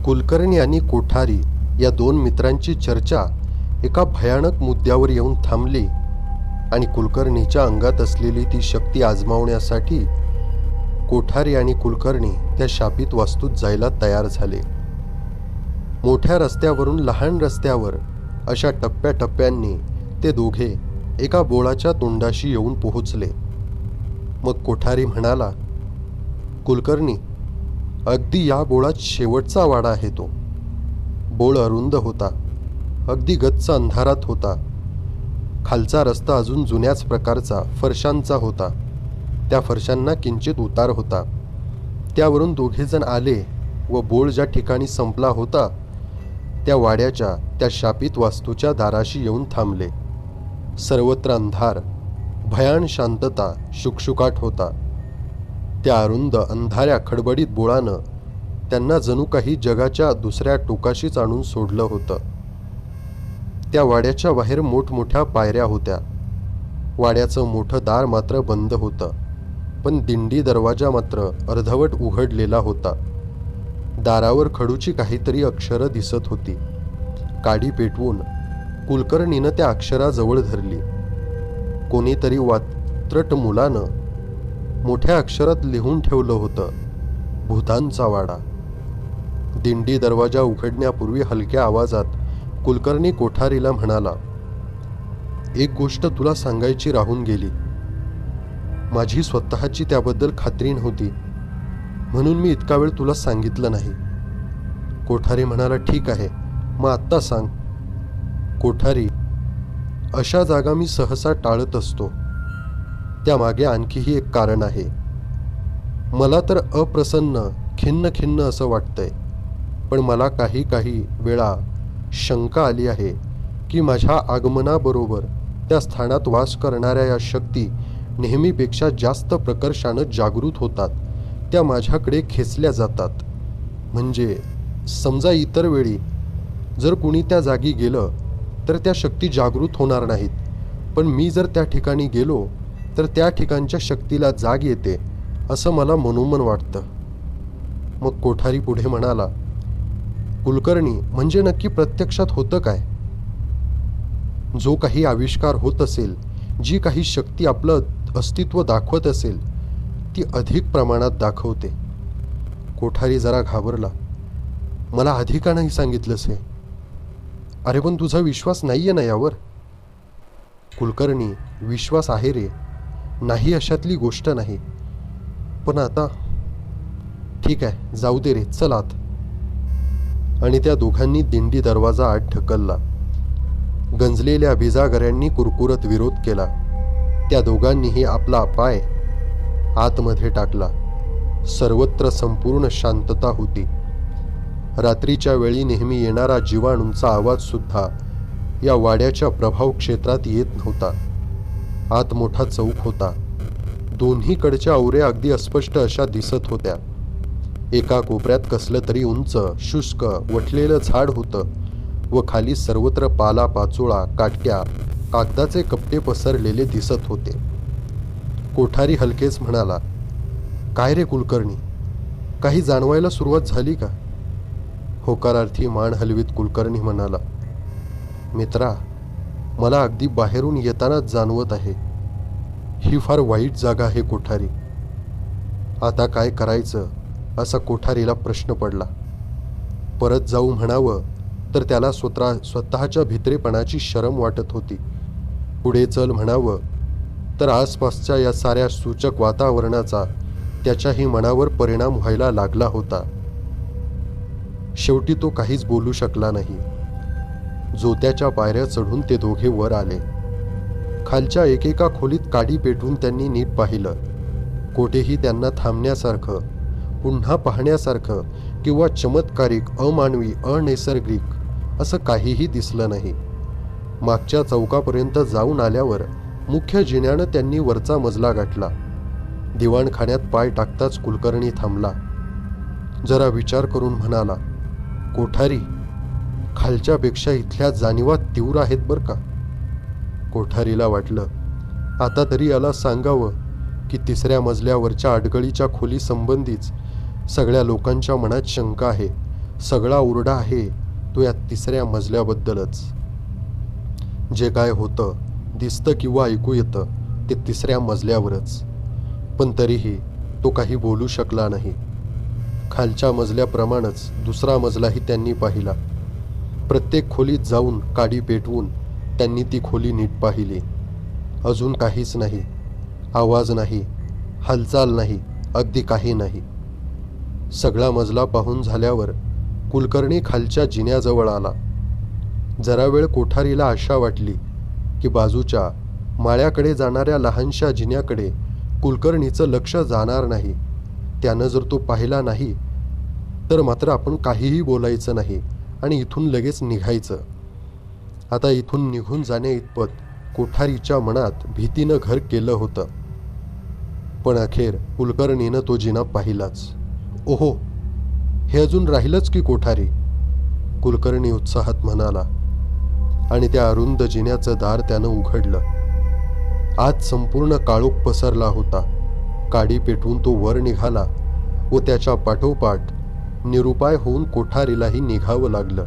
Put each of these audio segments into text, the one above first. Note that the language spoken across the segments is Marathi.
कुलकर्णी आणि कोठारी या दोन मित्रांची चर्चा एका भयानक मुद्द्यावर येऊन थांबली आणि कुलकर्णीच्या अंगात असलेली ती शक्ती आजमावण्यासाठी कोठारी आणि कुलकर्णी त्या शापित वास्तूत जायला तयार झाले. मोठ्या रस्त्यावरून लहान रस्त्यावर अशा टप्प्याटप्प्यांनी ते दोघे एका बोळाच्या तोंडाशी येऊन पोहोचले. मग कोठारी म्हणाला, कुलकर्णी, अगदी या बोळात शेवटचा वाडा आहे तो. बोळ अरुंद होता, अगदी गच्च अंधारात होता. खालचा रस्ता अजून जुन्याच प्रकारचा फरशांचा होता. त्या फरशांना किंचित उतार होता. त्यावरून दोघेजण आले व बोळ ज्या ठिकाणी संपला होता त्या वाड्याच्या त्या शापित वास्तूच्या दाराशी येऊन थांबले. सर्वत्र अंधार, भयान शांतता, शुकशुकाट होता. त्या अरुंद अंधाऱ्या खडबडीत बोळानं त्यांना जणू काही जगाच्या दुसऱ्या टोकाशीच आणून सोडलं होतं. त्या वाड्याच्या बाहेर मोठमोठ्या पायऱ्या होत्या. वाड्याचं मोठं दार मात्र बंद होतं, पण दिंडी दरवाजा मात्र अर्धवट उघडलेला होता. दारावर खडूची काहीतरी अक्षरं दिसत होती. काडी पेटवून कुलकर्णीनं त्या अक्षराजवळ धरली. कोणीतरी वात्रट मुलानं मोठ्या अक्षरात लिहून ठेवलं होतं, भूतांचा वाडा. दिंडी दरवाजा उघडण्यापूर्वी हलक्या आवाजात कुलकर्णी कोठारीला म्हणाला, एक गोष्ट तुला सांगायची राहून गेली. माझी स्वतःची त्याबद्दल खात्री नव्हती, म्हणून मी इतका वेळ तुला सांगितलं नाही. कोठारी म्हणाला, ठीक आहे, मग आत्ता सांग. कोठारी, अशा जागा मी सहसा टाळत असतो. त्यामागे आणखीही एक कारण आहे. मला तर अप्रसन्न, खिन्न खिन्न असं वाटतंय, पण मला काही वेळा शंका आली आहे की माझ्या आगमनाबरोबर त्या स्थानात वास करणाऱ्या या शक्ती नेहमीपेक्षा जास्त प्रकर्षानं जागृत होतात. त्या माझ्याकडे खेचल्या जातात. म्हणजे समजा इतर वेळी जर कुणी त्या जागी गेलं तर त्या शक्ती जागृत होणार नाहीत, पण मी जर त्या ठिकाणी गेलो तर त्या ठिकाणच्या शक्तीला जाग येते, असं मला मनोमन वाटतं. मग कोठारी पुढे म्हणाला, कुलकर्णी, म्हणजे नक्की प्रत्यक्षात होतं काय? जो काही आविष्कार होत असेल, जी काही शक्ती आपलं अस्तित्व दाखवत असेल, ती अधिक प्रमाणात दाखवते. कोठारी जरा घाबरला. मला आधी का नाही सांगितलंस हे? अरे पण तुझा विश्वास नाहीये ना यावर? कुलकर्णी, विश्वास आहे रे, नाही अशातली गोष्ट नाही, पण आता ठीक आहे, जाऊ दे रे, चल आत. आणि त्या दोघांनी दिंडी दरवाजा आत ढकलला. गंजलेल्या बिजागऱ्यांनी कुरकुरत विरोध केला. त्या दोघांनीही आपला पाय आतमध्ये टाकला. सर्वत्र संपूर्ण शांतता होती. रात्रीच्या वेळी नेहमी येणारा जीवाणूंचा आवाज सुद्धा या वाड्याच्या प्रभाव क्षेत्रात येत नव्हता. आत मोठा चौक होता. दोन्हीकडच्या आवऱ्या अगदी अस्पष्ट अशा दिसत होत्या. एका कोपऱ्यात कसलं तरी उंच, शुष्क, वठलेलं झाड होतं व खाली सर्वत्र पाला पाचोळा, काटक्या, कागदाचे कपटे पसरलेले दिसत होते. कोठारी हलकेच म्हणाला, काय रे कुलकर्णी, काही जाणवायला सुरुवात झाली का? होकारार्थी मान हलवीत कुलकर्णी म्हणाला, मित्रा, मला अगदी बाहेरून येतानाच जाणवत आहे. ही फार वाईट जागा आहे कोठारी. आता काय करायचं असा कोठारीला प्रश्न पडला. परत जाऊ म्हणावं तर त्याला स्वतःच्या भित्रेपणाची शरम वाटत होती. पुढे चल म्हणावं तर आसपासच्या या साऱ्या सूचक वातावरणाचा त्याच्याही मनावर परिणाम व्हायला लागला होता. शेवटी तो काहीच बोलू शकला नाही. जोत्याच्या पायऱ्या चढून ते दोघे वर आले. खालच्या एकेका खोलीत काडी पेटवून त्यांनी नीट पाहिलं. कोठेही त्यांना थांबण्यासारखं, पुन्हा पाहण्यासारखं किंवा चमत्कारिक, अमानवी, अनैसर्गिक असं काहीही दिसलं नाही. मागच्या चौकापर्यंत जाऊन आल्यावर मुख्य जिन्यानं त्यांनी वरचा मजला गाठला. दिवाणखान्यात पाय टाकताच कुलकर्णी थांबला. जरा विचार करून म्हणाला, कोठारी, खालच्यापेक्षा इथल्या जाणीवा तीव्र आहेत बरं का. कोठारीला वाटलं, आता तरी याला सांगावं की तिसऱ्या मजल्यावरच्या अडगळीच्या खोली संबंधीच सगळ्या लोकांच्या मनात शंका आहे सगळा ओरडा आहे तो या तिसऱ्या मजल्याबद्दलच. जे काय होतं, दिसतं किंवा ऐकू येतं ते तिसऱ्या मजल्यावरच. पण तरीही तो काही बोलू शकला नाही. खालच्या मजल्याप्रमाणेच दुसरा मजलाही त्यांनी पाहिला. प्रत्येक खोलीत जाऊन काडी पेटवून त्यांनी ती खोली नीट पाहिली. अजून काहीच नाही. आवाज नाही, हालचाल नाही, अगदी काही नाही. सगळा मजला पाहून झाल्यावर कुलकर्णी खालच्या जिन्याजवळ आला. जरा वेळ कोठारीला आशा वाटली की बाजूच्या माळ्याकडे जाणाऱ्या लहानशा जिन्याकडे कुलकर्णीचं लक्ष जाणार नाही. त्यानं जर तो पाहिला नाही तर मात्र आपण काहीही बोलायचं नाही आणि इथून लगेच निघायचं. आता इथून निघून जाण्या इतपत कोठारीच्या मनात भीतीनं घर केलं होतं. पण अखेर कुलकर्णीनं तो जिना पाहिलाच. ओहो, हे अजून राहिलंच की कोठारी, कुलकर्णी उत्साहात म्हणाला आणि त्या अरुंद जिन्याचं दार त्यानं उघडलं. आत संपूर्ण काळोख पसरला होता. काडी पेटवून तो वर निघाला व त्याच्या पाठोपाठ निरुपाय होऊन कोठारीलाही निघावं लागलं.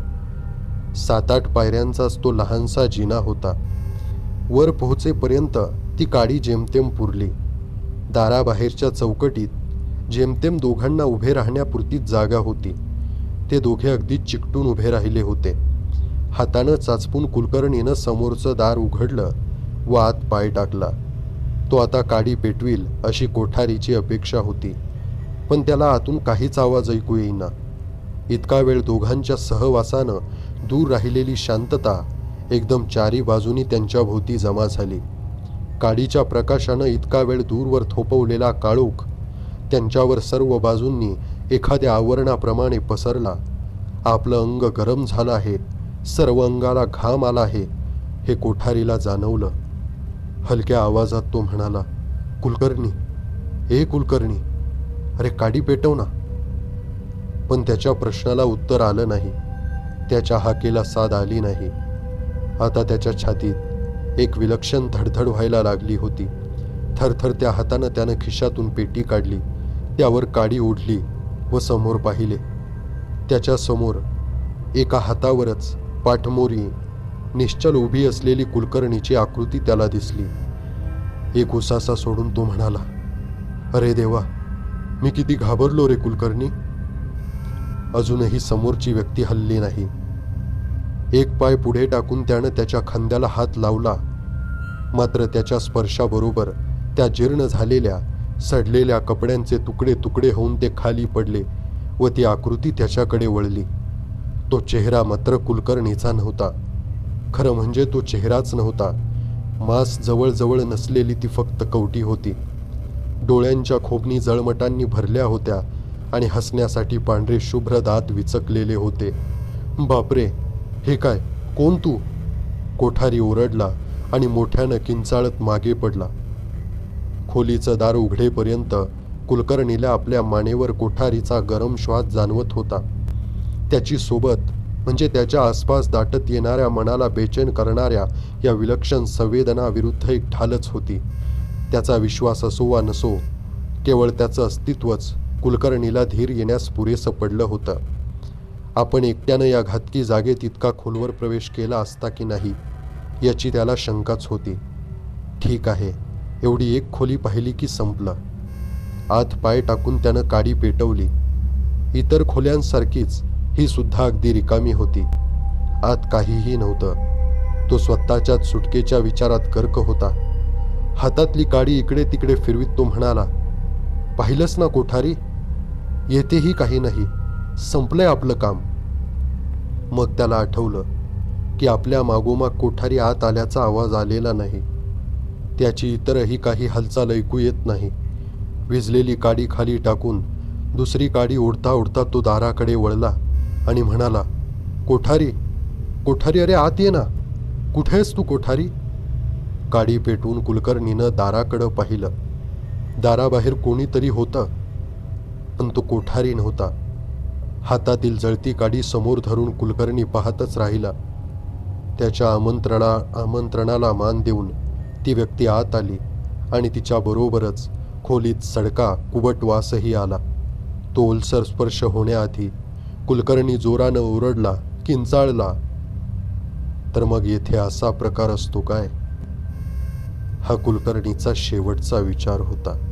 7-8 पायऱ्यांचाच तो लहानसा जिना होता. वर पोहोचेपर्यंत ती काडी जेमतेम पुरली. दाराबाहेरच्या चौकटीत जेमतेम दोघांना उभे राहण्यापुरतीच जागा होती. ते दोघे अगदी चिकटून उभे राहिले होते. हातानं चाचपून कुलकर्णीनं समोरचं दार उघडलं व आत पाय टाकला. तो आता काडी पेटवील अशी कोठारीची अपेक्षा होती, पण त्याला आतून काहीच आवाज ऐकू येईना. इतका वेळ दोघांच्या सहवासानं दूर राहिलेली शांतता एकदम चारी बाजूनी त्यांच्या भोवती जमा झाली. काडीच्या प्रकाशानं इतका वेळ दूरवर थोपवलेला काळोख त्यांच्यावर सर्व बाजूंनी एखाद्या आवरणाप्रमाणे पसरला. आपलं अंग गरम झालं आहे, सर्व अंगाला घाम आला आहे हे कोठारीला जाणवलं. हलक्या आवाजात तो म्हणाला, कुलकर्णी, ए कुलकर्णी, अरे काडी पेटव ना. पण त्याच्या प्रश्नाला उत्तर आलं नाही. त्याच्या हाकेला साद आली नाही. आता त्याच्या छातीत एक विलक्षण धडधड व्हायला लागली होती. थरथर त्या हातानं त्यानं खिशातून पेटी काढली, त्यावर काडी ओढली व समोर पाहिले. त्याच्या समोर एका हातावरच पाठमोरी निश्चल उभी असलेली कुलकर्णीची आकृती त्याला दिसली. एक उसासा सोडून तो म्हणाला, अरे देवा, मी किती घाबरलो रे कुलकर्णी. अजूनही समोरची व्यक्ती हलली नाही. एक पाय पुढे टाकून त्यानं त्याच्या खांद्याला हात लावला, मात्र त्याच्या स्पर्शाबरोबर त्या जीर्ण झालेल्या सडलेल्या कपड्यांचे तुकडे तुकडे होऊन ते खाली पडले व ती आकृती त्याच्याकडे वळली. तो चेहरा मात्र कुलकर्णीचा नव्हता. खरं म्हणजे तो चेहराच नव्हता. मांस जवळजवळ नसलेली ती फक्त कवटी होती. डोळ्यांच्या खोबणी जळमटांनी भरल्या होत्या आणि हसण्यासाठी पांढरे शुभ्र दात विचकलेले होते. बापरे, हे काय, कोण तू? कोठारी ओरडला आणि मोठ्यानं किंचाळत मागे पडला. खोलीचं दार उघडेपर्यंत कुलकर्णीला आपल्या मानेवर कोठारीचा गरम श्वास जाणवत होता. त्याची सोबत म्हणजे त्याच्या आसपास दाटत येणाऱ्या मनाला बेचैन करणाऱ्या या विलक्षण संवेदना विरुद्ध एक ढालच होती. त्याचा विश्वास असो वा नसो, केवळ त्याचं अस्तित्वच कुलकर्णीला धीर येण्यास पुरेसं पडलं होतं. आपण एकट्यानं या घातकी जागेत इतका खोलवर प्रवेश केला असता की नाही याची त्याला शंकाच होती. ठीक आहे, एवढी एक खोली पाहिली की संपलं. आत पाय टाकून त्यानं काडी पेटवली. इतर खोल्यांसारखीच ही सुद्धा अगदी रिकामी होती. आत काहीही नव्हतं. तो स्वतःच्याच सुटकेच्या विचारात गर्क होता. हातातली काडी इकडे तिकडे फिरवीत तो म्हणाला, पाहिलंस ना कोठारी, येतेही काही नाही, संपलंय आपलं काम. मग त्याला आठवलं की आपल्या मागोमाग कोठारी आत आल्याचा आवाज आलेला नाही. त्याची इतरही काही हालचाल ऐकू येत नाही. विझलेली काडी खाली टाकून दुसरी काडी ओढता ओढता तो दाराकडे वळला आणि म्हणाला, कोठारी, कोठारी, अरे आत ये ना. कुठेस तू कोठारी? काडी पेटवून कुलकर्णीनं दाराकडं पाहिलं. दाराबाहेर कोणीतरी होतं, पण तो कोठारी नव्हता. हातातील जळती काडी समोर धरून कुलकर्णी पाहतच राहिला. त्याच्या आमंत्रणाला मान देऊन ती व्यक्ती आत आली आणि तिच्याबरोबरच खोलीत सडका कुबट वासही आला. तो ओलसर स्पर्श होण्याआधी कुलकर्णी जोरानं ओरडला, किंचाळला. तर मग येथे असा प्रकार असतो काय? हा कुलकर्णीचा शेवटचा विचार होता.